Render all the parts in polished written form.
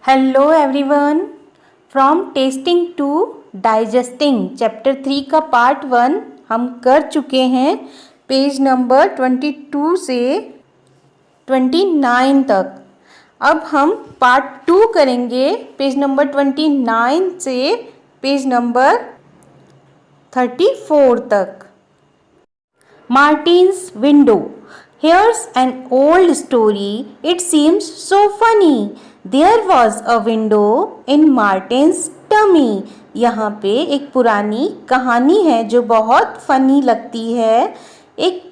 Hello everyone. From testing to digesting chapter 3 का part 1 हम कर चुके हैं। पेज नंबर 22 से 29 तक। अब हम पार्ट 2 करेंगे पेज नंबर 29 से पेज नंबर 34 तक। Martins window. Here's an old story. It seems so funny. There was a window in Martin's tummy. यहाँ पे एक पुरानी कहानी है जो बहुत फनी लगती है। एक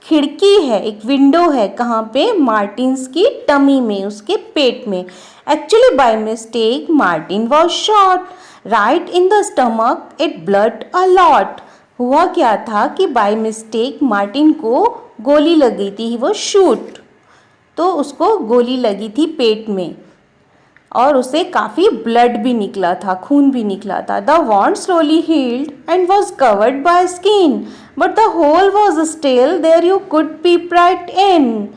खिड़की है, एक विंडो है, कहाँ पे? मार्टिन्स की टमी में, उसके पेट में। Actually by mistake Martin was shot right in the stomach. It bled a lot. हुआ क्या था कि बाय मिस्टेक मार्टिन को गोली लग गई थी। वो शूट, तो उसको गोली लगी थी पेट में और उसे काफ़ी ब्लड भी निकला था, खून भी निकला था। The wound slowly healed and was covered by skin but the hole was still there, you could peep right in.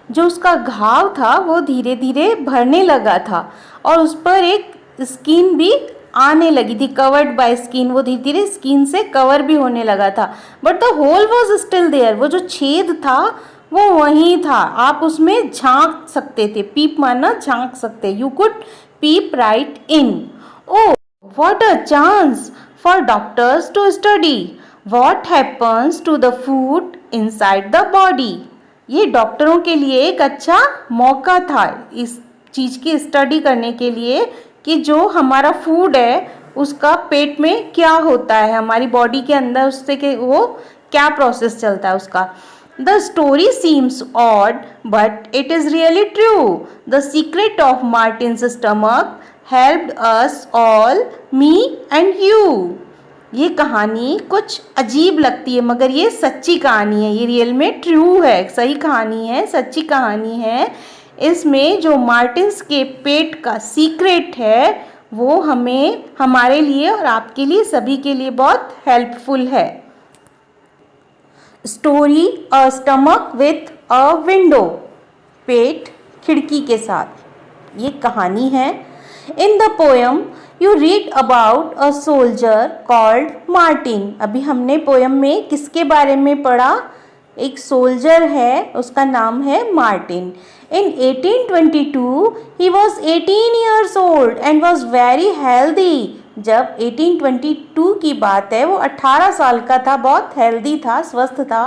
जो उसका घाव था वो धीरे धीरे भरने लगा था और उस पर एक स्किन भी आने लगी थी, कवर्ड बाय स्किन। वो धीरे धीरे स्किन से कवर भी होने लगा था। But the hole was still there, वो जो छेद था वो वहीं था, आप उसमें झांक सकते थे। पीप माना झांक सकते। You could peep right in. Oh what a chance for doctors to study what happens to the food inside the body. ये डॉक्टरों के लिए एक अच्छा मौका था इस चीज़ की स्टडी करने के लिए कि जो हमारा फूड है उसका पेट में क्या होता है, हमारी बॉडी के अंदर उससे कि वो क्या प्रोसेस चलता है उसका। The story seems odd but it is really true. The secret of Martins stomach helped us all, me and you. ये कहानी कुछ अजीब लगती है मगर ये सच्ची कहानी है, ये रियल में ट्रू है, सही कहानी है, सच्ची कहानी है। इसमें जो मार्टिन्स के पेट का सीक्रेट है वो हमें, हमारे लिए और आपके लिए, सभी के लिए बहुत हेल्पफुल है। Story a stomach with a window, पेट खिड़की के साथ, ये कहानी है। In the poem you read about a soldier called Martin. अभी हमने पोयम में किसके बारे में पढ़ा? एक सोल्जर है, उसका नाम है Martin. In 1822 he was 18 years old and was very healthy. जब 1822 की बात है, वो 18 साल का था, बहुत हेल्दी था, स्वस्थ था।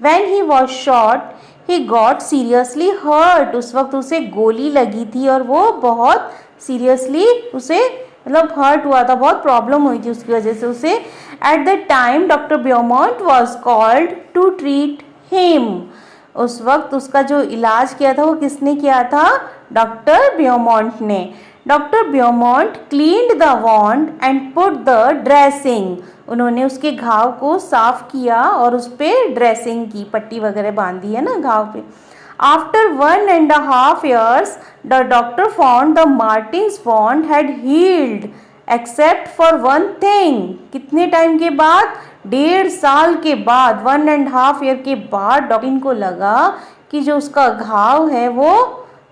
When he was shot he got seriously hurt. उस वक्त उसे गोली लगी थी और वो बहुत सीरियसली उसे मतलब हर्ट हुआ था, बहुत प्रॉब्लम हुई थी उसकी वजह से उसे। At that time doctor Beaumont was called to treat him. उस वक्त उसका जो इलाज किया था वो किसने किया था? डॉक्टर ब्योमॉन्ट ने। Doctor Beaumont cleaned the wound and put the dressing. उन्होंने उसके घाव को साफ किया और उस पर ड्रेसिंग की, पट्टी वगैरह बांधी है ना घाव पे। After 1.5 years the doctor found the Martin's wound had healed except for one thing. कितने टाइम के बाद? 1.5 साल के बाद, 1.5 year के बाद डॉक्टर को लगा कि जो उसका घाव है वो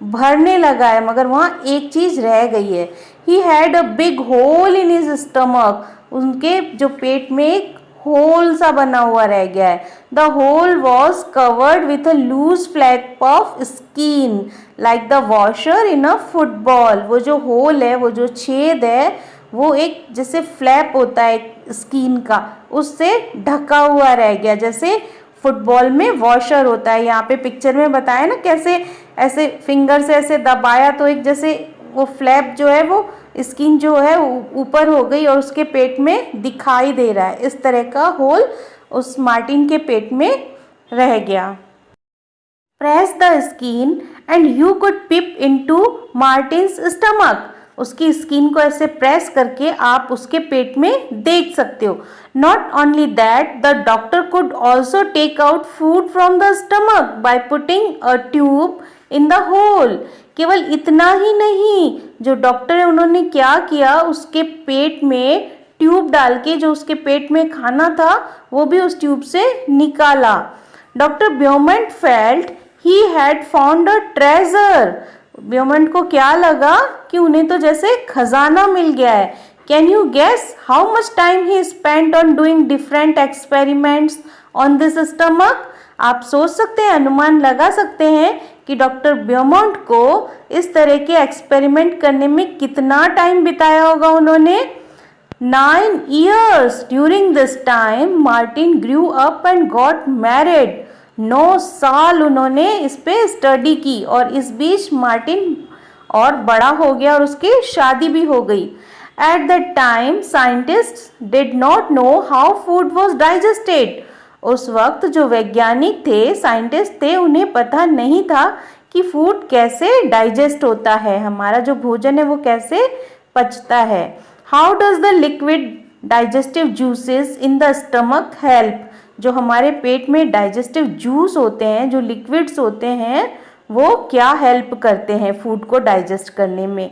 भरने लगा है मगर वहाँ एक चीज़ रह गई है। He had a big hole in his stomach. उनके जो पेट में एक होल सा बना हुआ रह गया है। The hole was covered with a loose flap of skin like the washer in a football. वो जो होल है, वो जो छेद है, वो एक जैसे फ्लैप होता है स्किन का, उससे ढका हुआ रह गया, जैसे फुटबॉल में वॉशर होता है। यहाँ पे पिक्चर में बताया ना कैसे ऐसे फिंगर से ऐसे दबाया तो एक जैसे वो फ्लैप जो है वो स्किन जो है ऊपर हो गई और उसके पेट में दिखाई दे रहा है। इस तरह का होल उस मार्टिन के पेट में रह गया। Press the skin and you could pip into Martins stomach. उसकी स्किन को ऐसे प्रेस करके आप उसके पेट में देख सकते हो। Not only that the doctor could also take out food from the stomach by putting a tube in the hole. केवल इतना ही नहीं, जो डॉक्टर है उन्होंने क्या किया, उसके पेट में ट्यूब डाल के जो उसके पेट में खाना था वो भी उस ट्यूब से निकाला। Doctor Beaumont felt he had found a treasure. Beaumont को क्या लगा कि उन्हें तो जैसे खजाना मिल गया है। Can you guess how much time he spent on doing different experiments on this stomach? आप सोच सकते हैं, अनुमान लगा सकते हैं कि डॉक्टर ब्योमंट को इस तरह के एक्सपेरिमेंट करने में कितना टाइम बिताया होगा उन्होंने। 9 years. During this time, Martin grew up and got married. 9 साल उन्होंने इस पे स्टडी की और इस बीच मार्टिन और बड़ा हो गया और उसकी शादी भी हो गई। At that time, scientists did not know how food was digested. उस वक्त जो वैज्ञानिक थे, साइंटिस्ट थे, उन्हें पता नहीं था कि फूड कैसे डाइजेस्ट होता है, हमारा जो भोजन है वो कैसे पचता है। How does the liquid digestive juices in the stomach help? जो हमारे पेट में डाइजेस्टिव जूस होते हैं, जो लिक्विड्स होते हैं, वो क्या हेल्प करते हैं फूड को डाइजेस्ट करने में?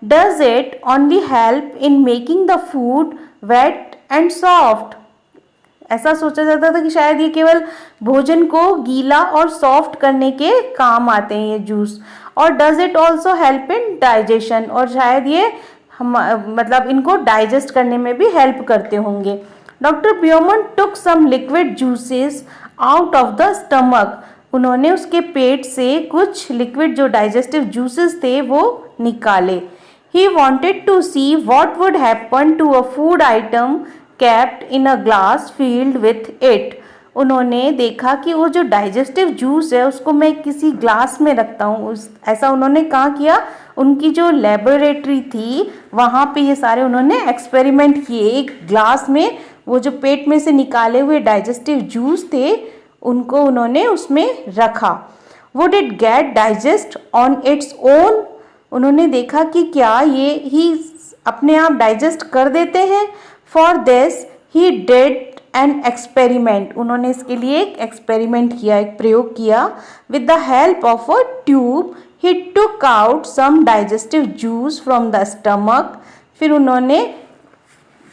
Does it only help in making the food wet and soft? ऐसा सोचा जाता था कि शायद ये केवल भोजन को गीला और सॉफ्ट करने के काम आते हैं ये जूस। और does it also help in digestion? और शायद ये मतलब इनको डाइजेस्ट करने में भी हेल्प करते होंगे। Doctor Beaumont took some liquid juices out of the stomach. उन्होंने उसके पेट से कुछ लिक्विड जो डाइजेस्टिव जूसेस थे वो निकाले। He wanted to see what would happen to a food item kept in a glass filled with it. उन्होंने देखा कि वो जो डाइजेस्टिव जूस है उसको मैं किसी ग्लास में रखता हूँ, ऐसा उन्होंने कहाँ किया? उनकी जो लेबोरेटरी थी वहाँ पे ये सारे उन्होंने एक्सपेरिमेंट किए। एक ग्लास में वो जो पेट में से निकाले हुए डाइजेस्टिव जूस थे उनको उन्होंने उसमें रखा। Would it get digest on its own? उन्होंने देखा कि क्या ये ही अपने आप डाइजेस्ट कर देते हैं। For this he did an experiment. उन्होंने इसके लिए एक एक्सपेरिमेंट किया, एक प्रयोग किया। With the help of a tube he took out some digestive juice from the stomach. फिर उन्होंने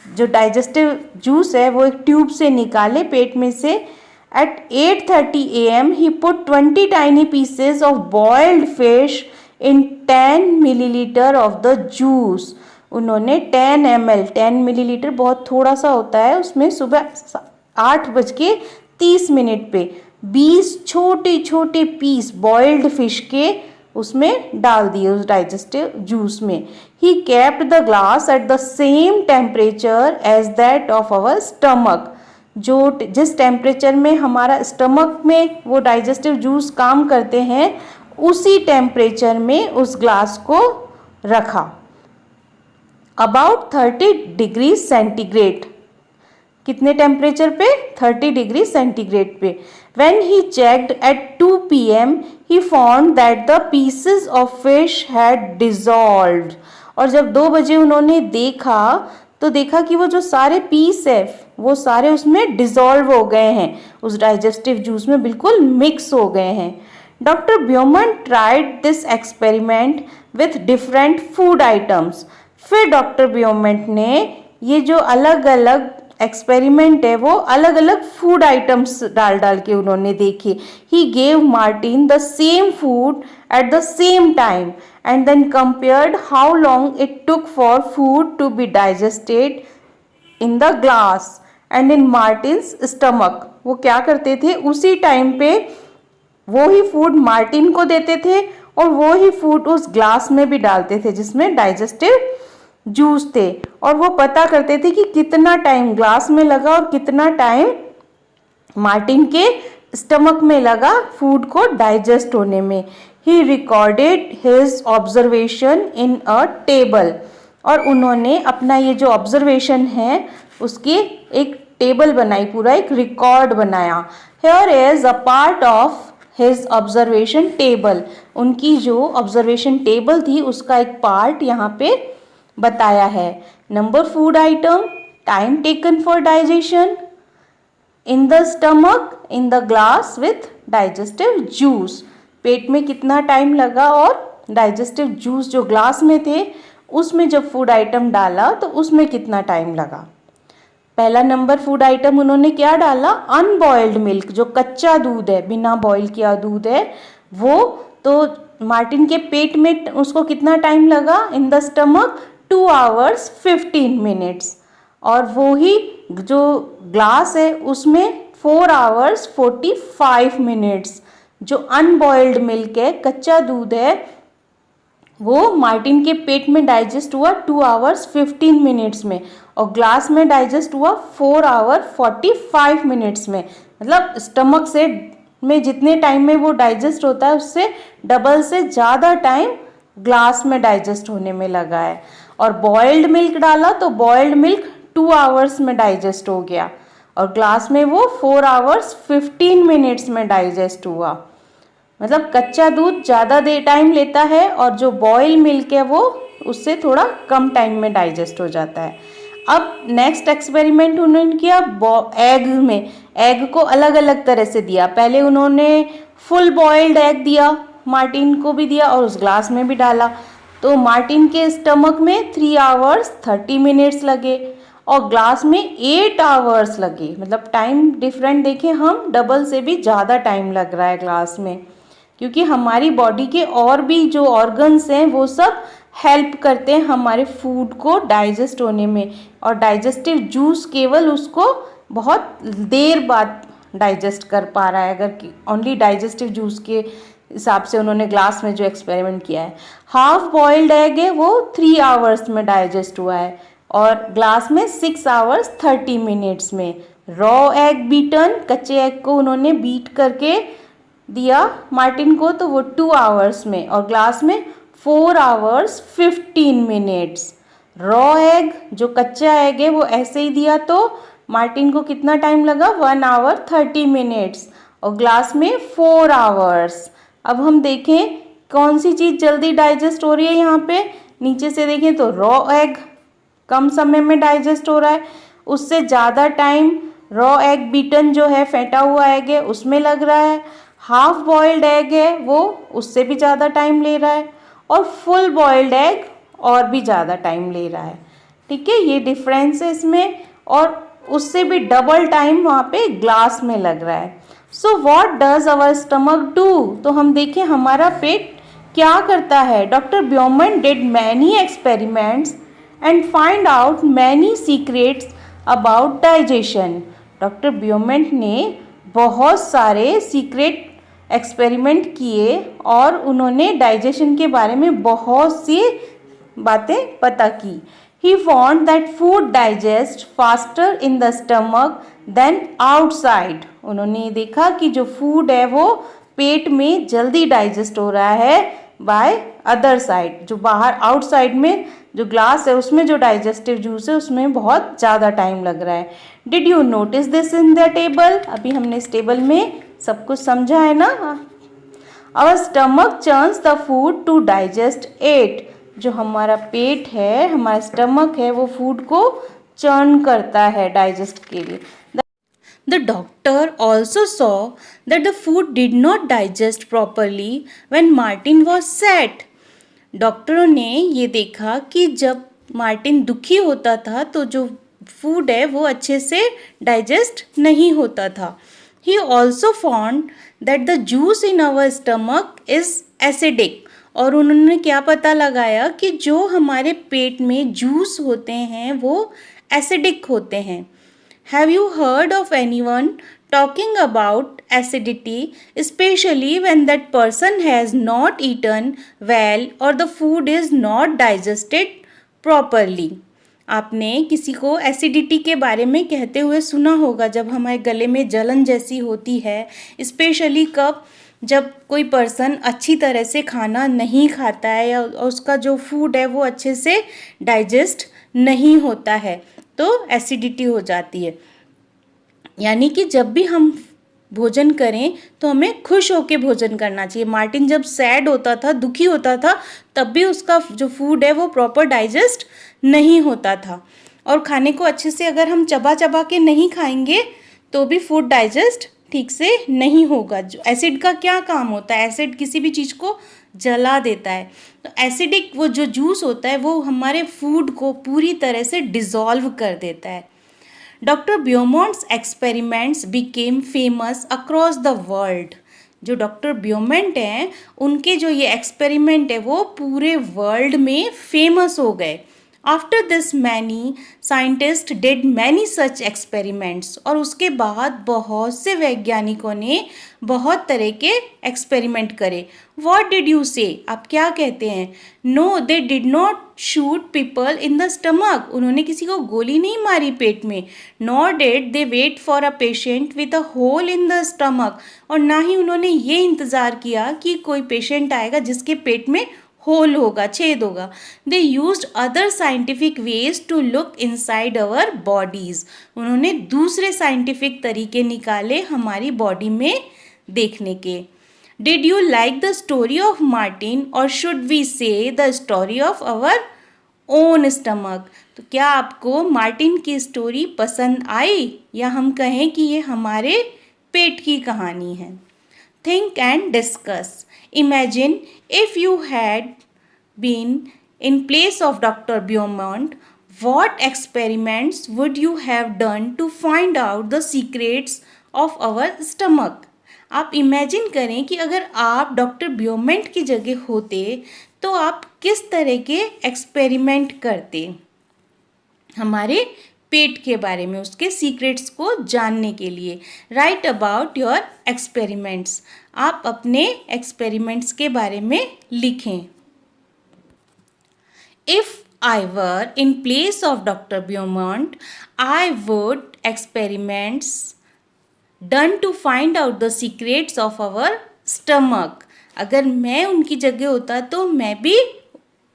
जो डाइजेस्टिव जूस है वो एक ट्यूब से निकाले पेट में से। At 8:30 AM he put 20 tiny pieces of boiled fish in 10 millilitre of the juice. उन्होंने 10 ml 10 मिलीलीटर बहुत थोड़ा सा होता है, उसमें सुबह 8:30 पे 20 छोटे छोटे पीस बॉइल्ड फिश के उसमें डाल दिए उस डाइजेस्टिव जूस में। He kept the glass at the same temperature as that of our stomach. जो जिस टेम्परेचर में हमारा स्टमक में वो डाइजेस्टिव जूस काम करते हैं उसी टेम्परेचर में उस ग्लास को रखा। About 30 degree centigrade. कितने टेम्परेचर पे? 30 डिग्री सेंटीग्रेड पे। When he checked at 2 PM, he found that the pieces of fish had dissolved. और जब 2 बजे उन्होंने देखा तो देखा कि वो जो सारे पीस है वो सारे उसमें डिसॉल्व हो गए हैं, उस डाइजेस्टिव जूस में बिल्कुल मिक्स हो गए हैं। Doctor Beaumont tried this experiment with different food items. फिर डॉक्टर ब्योमंट ने ये जो अलग अलग एक्सपेरिमेंट है वो अलग अलग फूड आइटम्स डाल डाल के उन्होंने देखे। He gave Martin the same food at the same time and then compared how long it took for food to be digested in the glass and in Martin's stomach. वो क्या करते थे, उसी टाइम पे वो ही फूड मार्टिन को देते थे और वो ही फूड उस ग्लास में भी डालते थे जिसमें डाइजेस्टिव जूस थे, और वो पता करते थे कि कितना टाइम ग्लास में लगा और कितना टाइम मार्टिन के स्टमक में लगा फूड को डाइजेस्ट होने में। He recorded his observation in a table. और उन्होंने अपना ये जो ऑब्जर्वेशन है उसकी एक टेबल बनाई, पूरा एक रिकॉर्ड बनाया। Here is a part of his observation table. उनकी जो ऑब्जर्वेशन टेबल थी उसका एक पार्ट यहाँ पे बताया है। Number food item, time taken for digestion, in the stomach, in the glass with digestive juice. पेट में कितना टाइम लगा और डाइजेस्टिव जूस जो ग्लास में थे उसमें जब फूड आइटम डाला तो उसमें कितना टाइम लगा। पहला नंबर फूड आइटम उन्होंने क्या डाला? अनबॉइल्ड मिल्क, जो कच्चा दूध है, बिना बॉईल किया दूध है वो। तो मार्टिन के पेट में उसको कितना टाइम लगा? इन द स्टमक 2 hours 15 minutes। और वो ही जो ग्लास है उसमें 4 hours 45 minutes। जो अनबॉइल्ड मिल्क है, कच्चा दूध है, वो मार्टिन के पेट में डाइजेस्ट हुआ 2 hours 15 minutes में, और ग्लास में डाइजेस्ट हुआ 4 hours 45 minutes में। मतलब स्टमक से में जितने टाइम में वो डाइजेस्ट होता है उससे डबल से ज़्यादा टाइम ग्लास में डाइजेस्ट होने में लगा है। और बॉइल्ड मिल्क डाला तो बॉइल्ड मिल्क 2 hours में डाइजेस्ट हो गया, और ग्लास में वो 4 hours 15 minutes में डाइजेस्ट हुआ। मतलब कच्चा दूध ज़्यादा देर टाइम लेता है और जो बॉयल मिल्क है वो उससे थोड़ा कम टाइम में डाइजेस्ट हो जाता है। अब नेक्स्ट एक्सपेरिमेंट उन्होंने किया एग में। एग को अलग अलग तरह से दिया। पहले उन्होंने फुल बॉइल्ड एग दिया, मार्टिन को भी दिया और उस ग्लास में भी डाला। तो मार्टिन के स्टमक में 3 hours 30 minutes लगे और ग्लास में 8 hours लगे। मतलब टाइम डिफरेंट देखें हम, डबल से भी ज़्यादा टाइम लग रहा है ग्लास में, क्योंकि हमारी बॉडी के और भी जो ऑर्गन्स हैं वो सब हेल्प करते हैं हमारे फूड को डाइजेस्ट होने में, और डाइजेस्टिव जूस केवल उसको बहुत देर बाद डाइजेस्ट कर पा रहा है। अगर ओनली डाइजेस्टिव जूस के हिसाब से उन्होंने ग्लास में जो एक्सपेरिमेंट किया है, हाफ बॉइल्ड एग है वो 3 hours में डाइजेस्ट हुआ है और ग्लास में 6 hours 30 minutes में। रॉ एग बीटन, कच्चे एग को उन्होंने बीट करके दिया मार्टिन को तो वो 2 hours में, और ग्लास में 4 hours 15 minutes। रॉ एग जो कच्चा एग है वो ऐसे ही दिया तो मार्टिन को कितना टाइम लगा? 1 hour 30 minutes और ग्लास में 4 hours। अब हम देखें कौन सी चीज़ जल्दी डाइजेस्ट हो रही है। यहाँ पे नीचे से देखें तो रॉ एग कम समय में डाइजेस्ट हो रहा है, उससे ज़्यादा टाइम रॉ एग बीटन जो है फेंटा हुआ एग है उसमें लग रहा है। हाफ बॉइल्ड एग है वो उससे भी ज़्यादा टाइम ले रहा है, और फुल बॉइल्ड एग और भी ज़्यादा टाइम ले रहा है। ठीक है, ये डिफरेंस है इसमें, और उससे भी डबल टाइम वहाँ पे ग्लास में लग रहा है। So what does our stomach do? तो हम देखें हमारा पेट क्या करता है। Doctor Beaumont did many experiments and find out many secrets about digestion. Doctor Beaumont ने बहुत सारे सीक्रेट एक्सपेरिमेंट किए और उन्होंने डाइजेशन के बारे में बहुत सी बातें पता की। He found that food digests faster in the stomach than outside। उन्होंने देखा कि जो फूड है वो पेट में जल्दी डाइजेस्ट हो रहा है बाय अदर साइड। जो बाहर आउटसाइड में जो ग्लास है उसमें जो डाइजेस्टिव जूस है उसमें बहुत ज़्यादा टाइम लग रहा है। Did you notice this in the table? अभी हमने इस टेबल में सब कुछ समझा है ना। Our stomach churns the food to digest it. जो हमारा पेट है, हमारा स्टमक है, वो फूड को चर्न करता है डाइजेस्ट के लिए। The doctor also saw that the food did not digest properly when Martin was sad। डॉक्टरों ने ये देखा कि जब मार्टिन दुखी होता था तो जो फूड है वो अच्छे से डाइजेस्ट नहीं होता था। He also found that the juice in our stomach is acidic। और उन्होंने क्या पता लगाया कि जो हमारे पेट में जूस होते हैं वो एसिडिक होते हैं। Have you heard of anyone talking about acidity, especially when that person has not eaten well or the food is not digested properly? आपने किसी को एसिडिटी के बारे में कहते हुए सुना होगा जब हमारे गले में जलन जैसी होती है, स्पेशली कब? जब कोई पर्सन अच्छी तरह से खाना नहीं खाता है या उसका जो फूड है वो अच्छे से डाइजेस्ट नहीं होता है तो एसिडिटी हो जाती है। यानी कि जब भी हम भोजन करें तो हमें खुश होकर भोजन करना चाहिए। मार्टिन जब सैड होता था, दुखी होता था, तब भी उसका जो फूड है वो प्रॉपर डाइजेस्ट नहीं होता था। और खाने को अच्छे से अगर हम चबा चबा के नहीं खाएंगे तो भी फूड डाइजेस्ट ठीक से नहीं होगा। जो एसिड का क्या काम होता है? एसिड किसी भी चीज़ को जला देता है। तो एसिडिक वो जो जूस होता है वो हमारे फूड को पूरी तरह से डिज़ोल्व कर देता है। Doctor Beaumont's experiments became famous across the world. जो डॉक्टर ब्योमेंट हैं उनके जो ये एक्सपेरिमेंट है वो पूरे वर्ल्ड में फेमस हो गए। After this many scientist did many such experiments, और उसके बाद बहुत से वैज्ञानिकों ने बहुत तरह के एक्सपेरिमेंट करे। व्हाट डिड यू से, आप क्या कहते हैं? No they did not shoot people in the stomach, उन्होंने किसी को गोली नहीं मारी पेट में। Nor did they wait for a patient with a hole in the stomach, और ना ही उन्होंने ये इंतज़ार किया कि कोई पेशेंट आएगा जिसके पेट में होल होगा, छेद होगा। They used other scientific ways to look inside our bodies, उन्होंने दूसरे साइंटिफिक तरीके निकाले हमारी बॉडी में देखने के। Did you like the story of Martin, और शुड वी से the story of our own stomach, तो क्या आपको मार्टिन की स्टोरी पसंद आई, या हम कहें कि ये हमारे पेट की कहानी है? Think and discuss. Imagine if you had been in place of Dr. Beaumont, what experiments would you have done to find out the secrets of our stomach? आप इमेजिन करें कि अगर आप डॉक्टर ब्योमेंट की जगह होते तो आप किस तरह के एक्सपेरिमेंट करते हमारे पेट के बारे में, उसके सीक्रेट्स को जानने के लिए। राइट अबाउट योर एक्सपेरिमेंट्स, आप अपने एक्सपेरिमेंट्स के बारे में लिखें। If I were in place of doctor Beaumont, I would experiments done to find out the secrets of our stomach, अगर मैं उनकी जगह होता तो मैं भी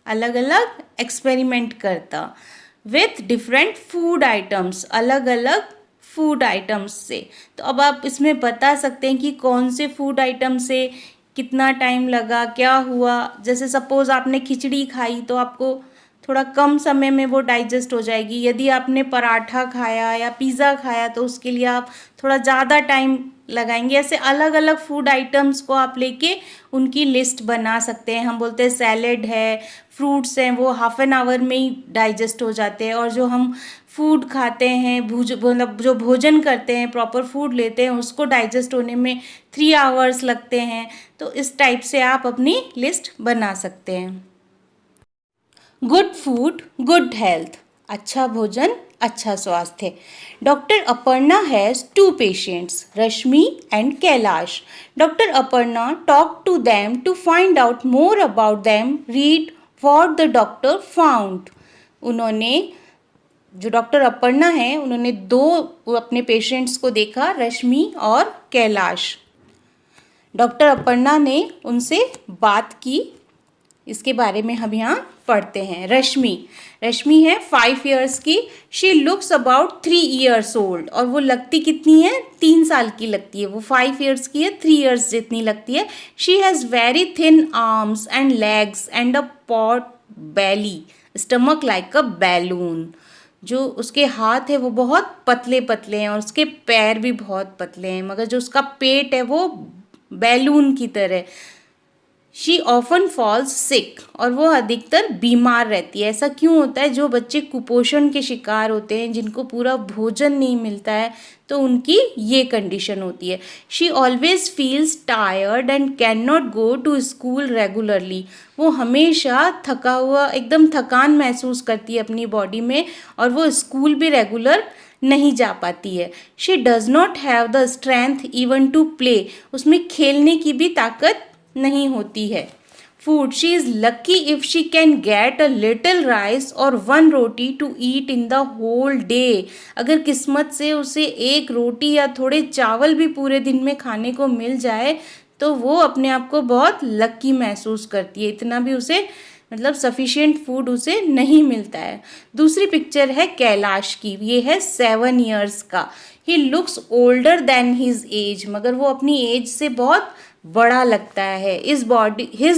अलग अलग एक्सपेरिमेंट करता। विथ डिफरेंट फूड आइटम्स, अलग अलग फूड आइटम्स से। तो अब आप इसमें बता सकते हैं कि कौन से फूड आइटम से कितना टाइम लगा, क्या हुआ। जैसे सपोज़ आपने खिचड़ी खाई तो आपको थोड़ा कम समय में वो डाइजेस्ट हो जाएगी। यदि आपने पराठा खाया या पिज़्ज़ा खाया तो उसके लिए आप थोड़ा ज़्यादा टाइम लगाएंगे। ऐसे अलग अलग फूड आइटम्स को आप लेके उनकी लिस्ट बना सकते हैं। हम बोलते हैं सैलेड है, फ्रूट्स हैं, वो हाफ एन आवर में ही डाइजेस्ट हो जाते हैं, और जो हम फूड खाते हैं मतलब जो भोजन करते हैं, प्रॉपर फूड लेते हैं, उसको डाइजेस्ट होने में 3 आवर्स लगते हैं। तो इस टाइप से आप अपनी लिस्ट बना सकते हैं। गुड फूड गुड हेल्थ, अच्छा भोजन अच्छा स्वास्थ्य। Doctor Aparna has 2 patients, Rashmi and Kailash. Doctor Aparna talk to them to find out more about them, read what the doctor found. उन्होंने, जो डॉक्टर अपर्णा हैं, उन्होंने 2 अपने पेशेंट्स को देखा, रश्मि और कैलाश। डॉक्टर अपर्णा ने उनसे बात की, इसके बारे में हम यहाँ पढ़ते हैं। रश्मि है 5 इयर्स की। She looks about 3 years old, और वो लगती कितनी है? 3 साल की लगती है। वो 5 इयर्स की है, 3 इयर्स जितनी लगती है। She has very thin arms and legs and a pot Bailey, stomach like a balloon. जो उसके हाथ है वो बहुत पतले पतले हैं और उसके पैर भी बहुत पतले हैं, मगर जो उसका पेट है वो बैलून की तरह। शी ऑफन फॉल्स सिक, और वो अधिकतर बीमार रहती है। ऐसा क्यों होता है? जो बच्चे कुपोषण के शिकार होते हैं, जिनको पूरा भोजन नहीं मिलता है, तो उनकी ये कंडीशन होती है। She always feels tired and can not go to school regularly. वो हमेशा थका हुआ, एकदम थकान महसूस करती है अपनी बॉडी में, और वो स्कूल भी रेगुलर नहीं जा पाती है। She does not have the strength even to play, उसमें खेलने की भी ताकत नहीं होती है। Food, she is lucky if she can get a little rice और 1 roti to eat in the whole day. अगर किस्मत से उसे 1 रोटी या थोड़े चावल भी पूरे दिन में खाने को मिल जाए तो वो अपने आप को बहुत लकी महसूस करती है। इतना भी उसे मतलब सफिशिएंट फूड उसे नहीं मिलता है। दूसरी पिक्चर है कैलाश की, ये है 7 इयर्स का। He looks older than his age, मगर वो अपनी एज से बहुत बड़ा लगता है। His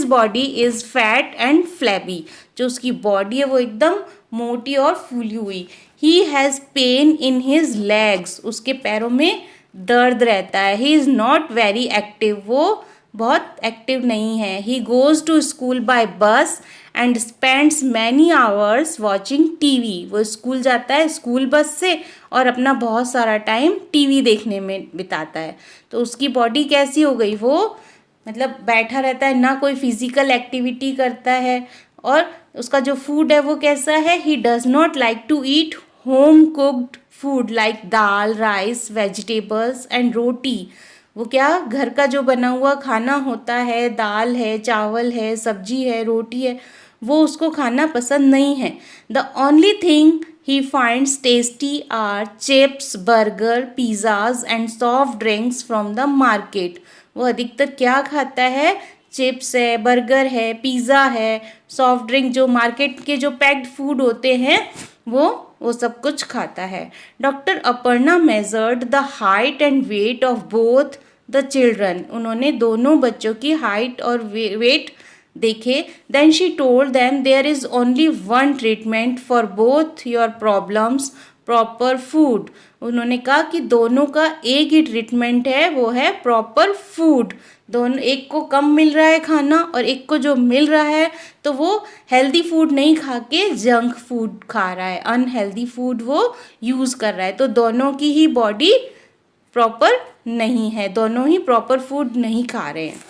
body is fat and flabby, जो उसकी बॉडी है वो एकदम मोटी और फूली हुई। He has pain in his legs, उसके पैरों में दर्द रहता है। He is not very active, वो बहुत एक्टिव नहीं है। He goes to school by bus and spends many hours watching TV. वो स्कूल जाता है स्कूल बस से और अपना बहुत सारा टाइम टीवी देखने में बिताता है। तो उसकी बॉडी कैसी हो गई, वो मतलब बैठा रहता है, ना कोई फिजिकल एक्टिविटी करता है। और उसका जो फूड है वो कैसा है, he does not like to eat home cooked food like dal, rice, vegetables and roti. वो क्या, घर का जो बना हुआ खाना होता है, दाल है, चावल है, सब्जी है, रोटी है, वो उसको खाना पसंद नहीं है। The only thing he finds tasty are chips, burgers, pizzas and soft drinks from the market. वो अधिकतर क्या खाता है, चिप्स है, बर्गर है, पिज़्ज़ा है, सॉफ्ट ड्रिंक जो मार्केट के जो पैक्ड फूड होते हैं वो सब कुछ खाता है। Doctor Aparna measured the height and weight of both the children. उन्होंने दोनों बच्चों की हाइट और वेट देखे। Then she told them there is only one treatment for both your problems, proper food. उन्होंने कहा कि दोनों का एक ही ट्रीटमेंट है, वो है प्रॉपर फूड। दोनों, एक को कम मिल रहा है खाना और एक को जो मिल रहा है तो वो हेल्दी फूड नहीं खा के जंक फूड खा रहा है, अनहेल्दी फूड वो यूज़ कर रहा है। तो दोनों की ही बॉडी प्रॉपर नहीं है, दोनों ही प्रॉपर फूड नहीं खा रहे हैं।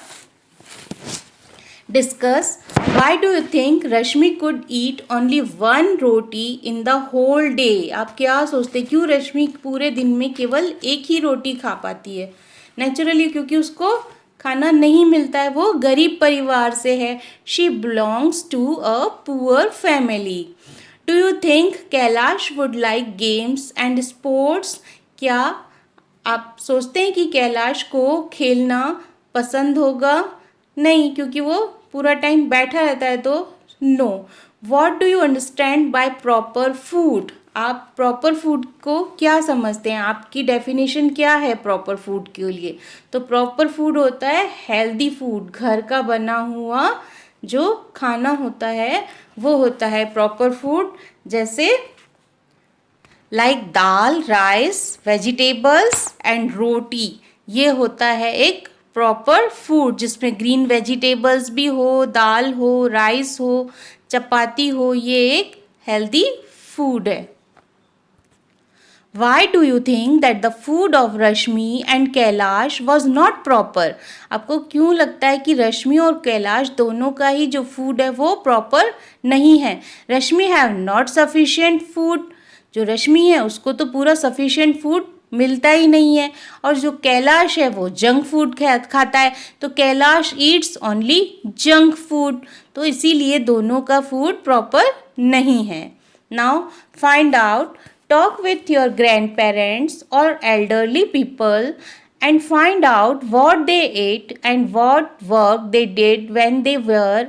Discuss why do you think Rashmi could eat only one roti in the whole day? आप क्या सोचते, क्यों रश्मि पूरे दिन में केवल एक ही रोटी खा पाती है? नेचुरली क्योंकि उसको खाना नहीं मिलता है, वो गरीब परिवार से है। She belongs to a poor family. Do you think Kailash would like games and sports? क्या आप सोचते हैं कि कैलाश को खेलना पसंद होगा? नहीं, क्योंकि वो पूरा टाइम बैठा रहता है। तो no. What do you understand by proper food? आप प्रॉपर फूड को क्या समझते हैं, आपकी डेफिनेशन क्या है प्रॉपर फूड के लिए? तो प्रॉपर फूड होता है हेल्दी फूड, घर का बना हुआ जो खाना होता है वो होता है प्रॉपर फूड। जैसे like dal, rice, vegetables and roti, ये होता है एक प्रॉपर फूड जिसमें ग्रीन वेजिटेबल्स भी हो, दाल हो, राइस हो, चपाती हो, ये एक हेल्दी फूड है। Why do you think that the food of Rashmi and Kailash was not proper? आपको क्यों लगता है कि रश्मि और कैलाश दोनों का ही जो फूड है वो प्रॉपर नहीं है? रश्मि हैव नॉट सफिशिएंट फूड, जो रश्मि है उसको तो पूरा सफिशिएंट फूड मिलता ही नहीं है, और जो कैलाश है वो जंक फूड खाता है। तो Kailash Yeats only junk food, तो इसीलिए दोनों का फूड प्रॉपर नहीं है। Now find out, talk with your grandparents or elderly people and find out what they ate and what work they did when they were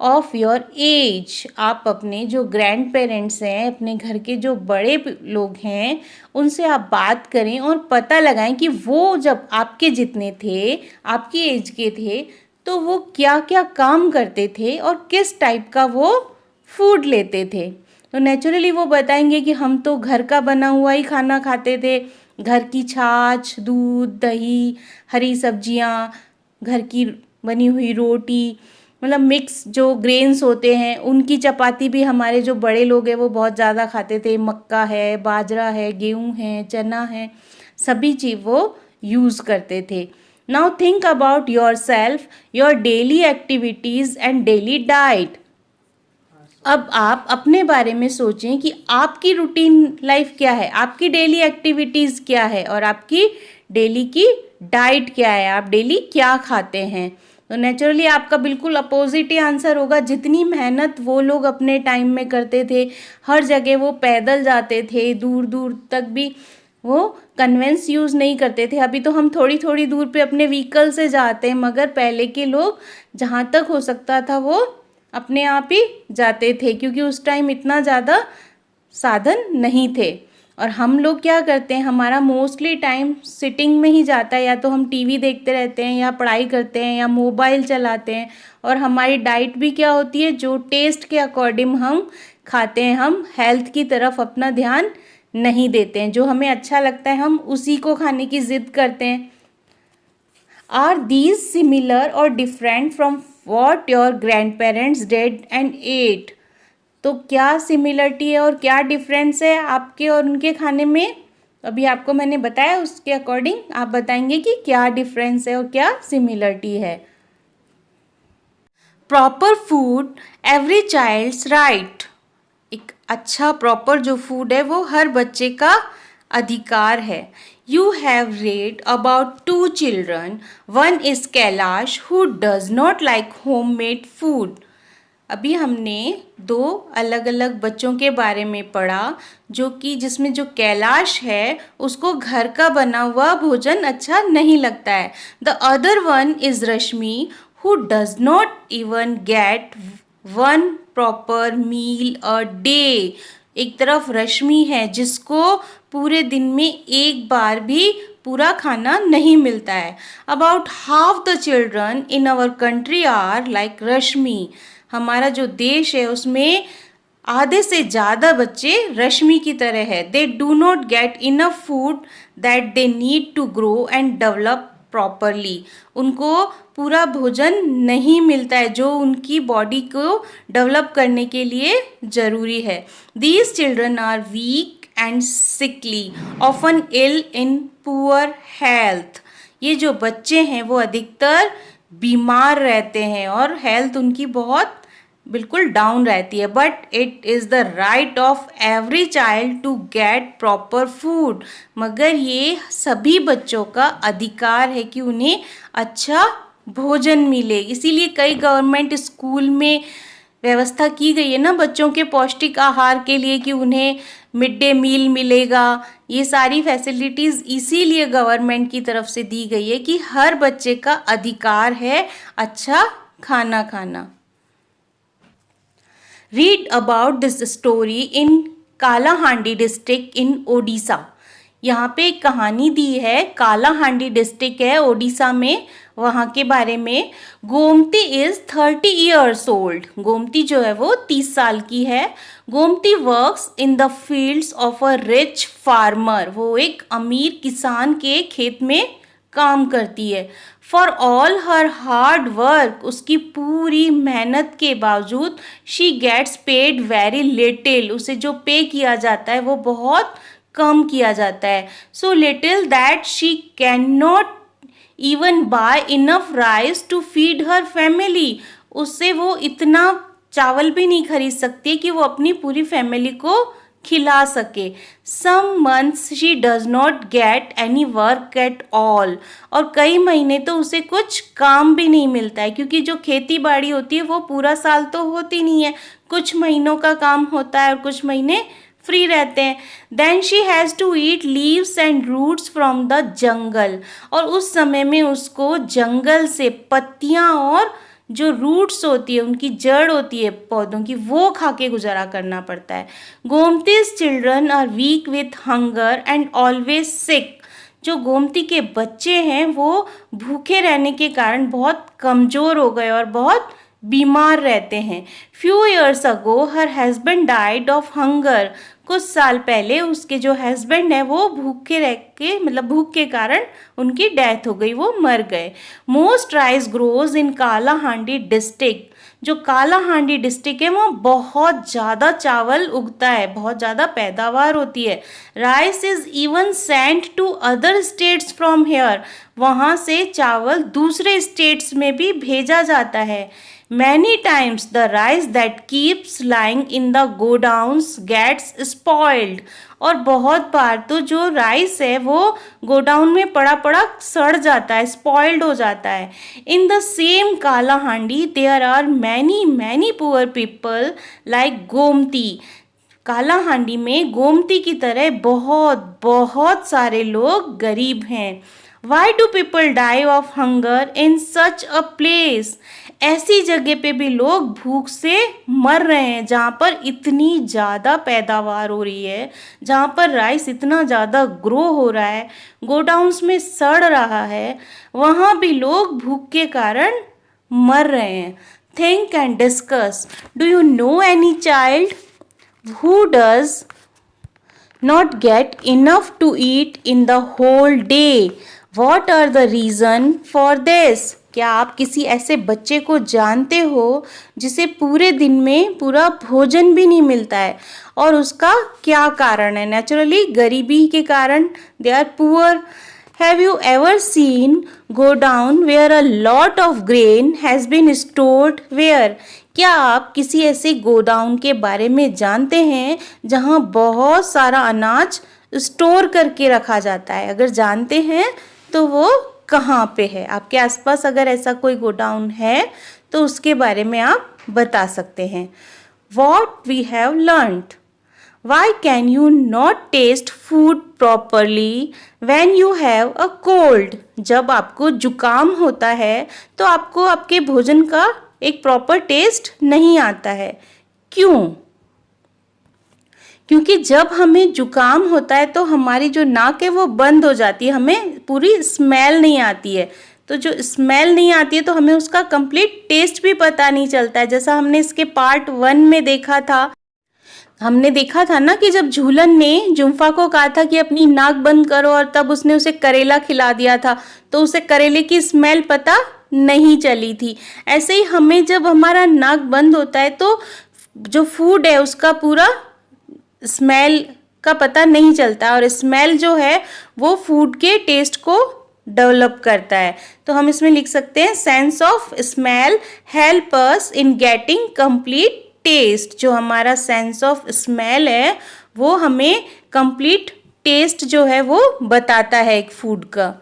of your age. आप अपने जो grand parents हैं, अपने घर के जो बड़े लोग हैं, उनसे आप बात करें और पता लगाएं कि वो जब आपके जितने थे, आपकी एज के थे, तो वो क्या क्या काम करते थे और किस टाइप का वो फूड लेते थे। तो नेचुरली वो बताएंगे कि हम तो घर का बना हुआ ही खाना खाते थे, घर की छाछ, दूध, दही, हरी सब्जियाँ, घर की बनी हुई रोटी, मतलब मिक्स जो ग्रेन्स होते हैं उनकी चपाती भी हमारे जो बड़े लोग हैं वो बहुत ज़्यादा खाते थे। मक्का है, बाजरा है, गेहूँ है, चना है, सभी चीज़ वो यूज़ करते थे। Now think about your self, your daily activities and daily diet. अब आप अपने बारे में सोचें कि आपकी रूटीन लाइफ क्या है, आपकी डेली एक्टिविटीज़ क्या है और आपकी डेली की डाइट क्या है, आप डेली क्या खाते हैं। तो नेचुरली आपका बिल्कुल अपोजिट ही आंसर होगा। जितनी मेहनत वो लोग अपने टाइम में करते थे, हर जगह वो पैदल जाते थे, दूर दूर तक भी वो कन्वेंस यूज़ नहीं करते थे। अभी तो हम थोड़ी थोड़ी दूर पे अपने व्हीकल से जाते हैं, मगर पहले के लोग जहाँ तक हो सकता था वो अपने आप ही जाते थे, क्योंकि उस टाइम इतना ज़्यादा साधन नहीं थे। और हम लोग क्या करते हैं, हमारा मोस्टली टाइम सिटिंग में ही जाता है, या तो हम टीवी देखते रहते हैं, या पढ़ाई करते हैं, या मोबाइल चलाते हैं। और हमारी डाइट भी क्या होती है, जो टेस्ट के अकॉर्डिंग हम खाते हैं, हम हेल्थ की तरफ अपना ध्यान नहीं देते हैं। जो हमें अच्छा लगता है हम उसी को खाने की ज़िद करते हैं। Are these similar or different from what your grandparents did and ate? तो क्या सिमिलरिटी है और क्या डिफरेंस है आपके और उनके खाने में? अभी आपको मैंने बताया, उसके अकॉर्डिंग आप बताएंगे कि क्या डिफरेंस है और क्या सिमिलरिटी है. Proper food every child's right. एक अच्छा प्रॉपर जो फूड है वो हर बच्चे का अधिकार है. You have read about 2 children. One is Kailash who does not like home made food. अभी हमने 2 अलग अलग बच्चों के बारे में पढ़ा, जो कि जिसमें जो कैलाश है उसको घर का बना हुआ भोजन अच्छा नहीं लगता है. The other one is Rashmi who does not even get 1 proper meal a day. एक तरफ रश्मि है जिसको पूरे दिन में एक बार भी पूरा खाना नहीं मिलता है. About half the children in our country are like Rashmi. हमारा जो देश है उसमें आधे से ज़्यादा बच्चे रश्मि की तरह है. They do not get enough food that they need to grow and develop properly. उनको पूरा भोजन नहीं मिलता है जो उनकी बॉडी को डेवलप करने के लिए ज़रूरी है. These children are weak and sickly, often ill in poor health. ये जो बच्चे हैं वो अधिकतर बीमार रहते हैं और हेल्थ उनकी बहुत बिल्कुल डाउन रहती है. But it is the right of every child to get proper food. मगर ये सभी बच्चों का अधिकार है कि उन्हें अच्छा भोजन मिले. इसीलिए कई गवर्नमेंट स्कूल में व्यवस्था की गई है ना बच्चों के पौष्टिक आहार के लिए, कि उन्हें मिड डे मील मिलेगा. ये सारी फैसिलिटीज़ इसीलिए गवर्नमेंट की तरफ से दी गई है कि हर बच्चे का अधिकार है अच्छा खाना खाना. Read about this story in Kalahandi district in Odisha. यहाँ पे एक कहानी दी है, कालाहांडी डिस्ट्रिक्ट है ओडिशा में, वहाँ के बारे में. Gomti is 30 years old. Gomti जो है वो 30 साल की है. Gomti works in the fields of a rich farmer. वो एक अमीर किसान के खेत में काम करती है. For all her hard work, उसकी पूरी मेहनत के बावजूद she gets paid very little. उसे जो पे किया जाता है वो बहुत कम किया जाता है. So little that she can not even buy enough rice to feed her family. उससे वो इतना चावल भी नहीं खरीद सकती कि वो अपनी पूरी फैमिली को खिला सके. Some months she does not get any work at all. और कई महीने तो उसे कुछ काम भी नहीं मिलता है, क्योंकि जो खेती बाड़ी होती है वो पूरा साल तो होती नहीं है, कुछ महीनों का काम होता है और कुछ महीने फ्री रहते हैं. Then she has to eat leaves and roots from the jungle. और उस समय में उसको जंगल से पत्तियाँ और जो रूट्स होती है, उनकी जड़ होती है पौधों की, वो खा के गुजारा करना पड़ता है. Gomti's children are weak with hunger and always sick. जो गोमती के बच्चे हैं वो भूखे रहने के कारण बहुत कमज़ोर हो गए और बहुत बीमार रहते हैं. Few years ago her husband died of hunger. कुछ साल पहले उसके जो हस्बैंड है वो भूखे रह के, मतलब भूख के कारण उनकी डेथ हो गई, वो मर गए. Most rice grows in Kalahandi district. जो कालाहांडी डिस्ट्रिक्ट है वो बहुत ज़्यादा चावल उगता है, बहुत ज़्यादा पैदावार होती है. Rice is even sent to other states from here. वहाँ से चावल दूसरे स्टेट्स में भी भेजा जाता है. Many times the rice that keeps lying in the godowns gets spoiled. और बहुत बार तो जो राइस है वो गोडाउन में पड़ा पड़ा सड़ जाता है, स्पॉइल्ड हो जाता है. In the same Kalahandi there are many poor people like Gomti. Kalahandi में गोमती की तरह बहुत बहुत सारे लोग गरीब हैं. Why do people die of hunger in such a place? ऐसी जगह पे भी लोग भूख से मर रहे हैं जहाँ पर इतनी ज़्यादा पैदावार हो रही है, जहाँ पर राइस इतना ज़्यादा ग्रो हो रहा है, गोडाउन्स में सड़ रहा है, वहाँ भी लोग भूख के कारण मर रहे हैं. Think and discuss. Do you know any child who does not get enough to eat in the whole day? What are the reason for this? क्या आप किसी ऐसे बच्चे को जानते हो जिसे पूरे दिन में पूरा भोजन भी नहीं मिलता है और उसका क्या कारण है? नेचुरली गरीबी के कारण they are poor. Have you ever seen godown where a lot of grain has been stored where? क्या आप किसी ऐसे गोडाउन के बारे में जानते हैं जहां बहुत सारा अनाज स्टोर करके रखा जाता है? अगर जानते हैं तो वो कहाँ पे है? आपके आसपास अगर ऐसा कोई गोडाउन है तो उसके बारे में आप बता सकते हैं. What we have learned. Why can you not taste food properly when you have a cold? जब आपको जुकाम होता है तो आपको आपके भोजन का एक प्रॉपर टेस्ट नहीं आता है. क्यों? क्योंकि जब हमें जुकाम होता है तो हमारी जो नाक है वो बंद हो जाती है, हमें पूरी स्मेल नहीं आती है. तो जो स्मेल नहीं आती है तो हमें उसका कंप्लीट टेस्ट भी पता नहीं चलता है. जैसा हमने इसके पार्ट 1 में देखा था, हमने देखा था ना कि जब झूलन ने जुम्फा को कहा था कि अपनी नाक बंद करो और तब उसने उसे करेला खिला दिया था तो उसे करेले की स्मेल पता नहीं चली थी. ऐसे ही हमें जब हमारा नाक बंद होता है तो जो फूड है उसका पूरा स्मेल का पता नहीं चलता और स्मेल जो है वो फूड के टेस्ट को डेवलप करता है. तो हम इसमें लिख सकते हैं sense of smell help us in getting complete taste. जो हमारा सेंस ऑफ स्मेल है वो हमें कंप्लीट टेस्ट जो है वो बताता है एक फूड का.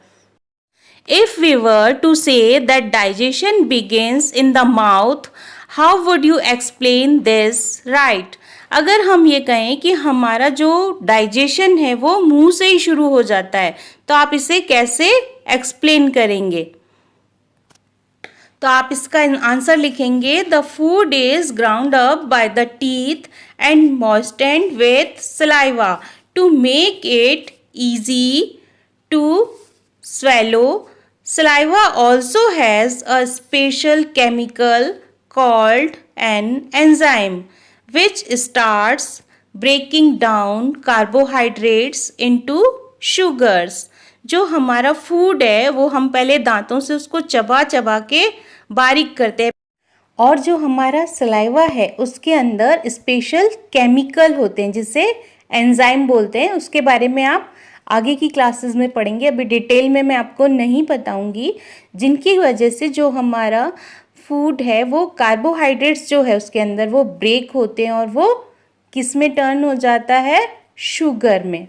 If we were to say that digestion begins in the mouth, how would you explain this? Right. अगर हम ये कहें कि हमारा जो डाइजेशन है वो मुंह से ही शुरू हो जाता है तो आप इसे कैसे एक्सप्लेन करेंगे? तो आप इसका आंसर लिखेंगे the food is ground up by the teeth and moistened with saliva to make it easy to swallow. Saliva also has a special chemical called an enzyme which starts breaking down carbohydrates into sugars. जो हमारा food है वो हम पहले दांतों से उसको चबा चबा के बारीक करते हैं और जो हमारा सलाइवा है उसके अंदर स्पेशल केमिकल होते हैं जिसे एंजाइम बोलते हैं. उसके बारे में आप आगे की क्लासेस में पढ़ेंगे, अभी डिटेल में मैं आपको नहीं बताऊंगी. जिनकी वजह से जो हमारा फूड है वो कार्बोहाइड्रेट्स जो है उसके अंदर वो ब्रेक होते हैं और वो किस में टर्न हो जाता है? शुगर में.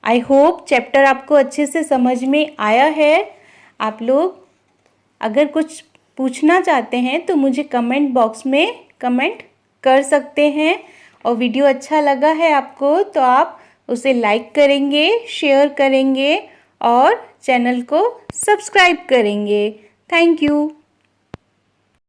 आई होप चैप्टर आपको अच्छे से समझ में आया है. आप लोग अगर कुछ पूछना चाहते हैं तो मुझे कमेंट बॉक्स में कमेंट कर सकते हैं. और वीडियो अच्छा लगा है आपको तो आप उसे लाइक करेंगे, शेयर करेंगे और चैनल को सब्सक्राइब करेंगे. Thank you.